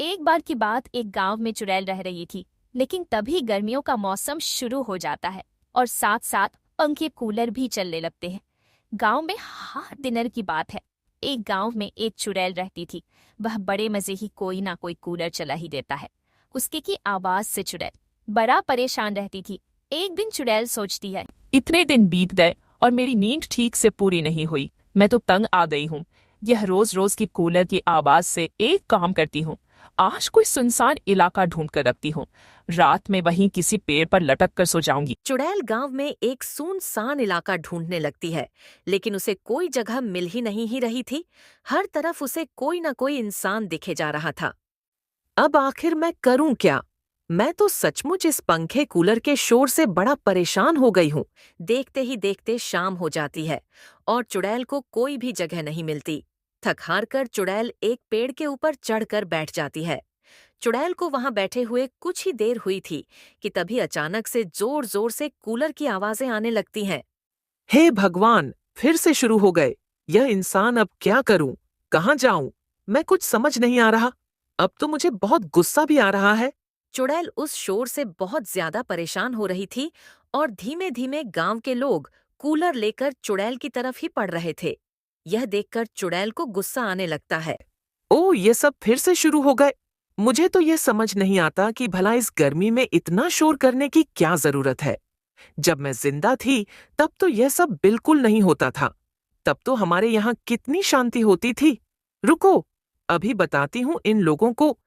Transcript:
एक बार की बात, एक गांव में चुड़ैल रह रही थी। लेकिन तभी गर्मियों का मौसम शुरू हो जाता है और साथ साथ पंखे कूलर भी चलने लगते हैं। गांव में हर दिनर की बात है। एक गांव में एक चुड़ैल रहती थी। वह बड़े मजे ही कोई ना कोई कूलर चला ही देता है। उसके की आवाज से चुड़ैल बड़ा परेशान रहती थी। एक दिन चुड़ैल सोचती है, इतने दिन बीत गए और मेरी नींद ठीक से पूरी नहीं हुई। मैं तो तंग आ गई हूँ। यह रोज रोज की कूलर की आवाज से एक काम करती हूँ। आज कोई सुनसान इलाका ढूंढ कर रखती हूँ। रात में वहीं किसी पेड़ पर लटक कर सो जाऊंगी। चुड़ैल गांव में एक सुनसान इलाका ढूंढने लगती है, लेकिन उसे कोई जगह मिल ही रही थी। हर तरफ उसे कोई न कोई इंसान दिखे जा रहा था। अब आखिर मैं करूं क्या? मैं तो सचमुच इस पंखे कूलर के शोर से बड़ा परेशान हो गई हूं। देखते ही देखते शाम हो जाती है और चुड़ैल को कोई भी जगह नहीं मिलती। थक हार कर चुड़ैल एक पेड़ के ऊपर चढ़कर बैठ जाती है। चुड़ैल को वहां बैठे हुए कुछ ही देर हुई थी कि तभी अचानक से जोर जोर से कूलर की आवाजें आने लगती हैं। हे भगवान, फिर से शुरू हो गए। यह इंसान, अब क्या करूं? कहाँ जाऊं? मैं कुछ समझ नहीं आ रहा। अब तो मुझे बहुत गुस्सा भी आ रहा है। चुड़ैल उस शोर से बहुत ज्यादा परेशान हो रही थी और धीमे धीमे गांव के लोग कूलर लेकर चुड़ैल की तरफ ही पड़ रहे थे। यह देखकर चुड़ैल को गुस्सा आने लगता है। ओह, ये सब फिर से शुरू हो गए। मुझे तो ये समझ नहीं आता कि भला इस गर्मी में इतना शोर करने की क्या जरूरत है। जब मैं जिंदा थी, तब तो यह सब बिल्कुल नहीं होता था। तब तो हमारे यहाँ कितनी शांति होती थी। रुको, अभी बताती हूँ इन लोगों को।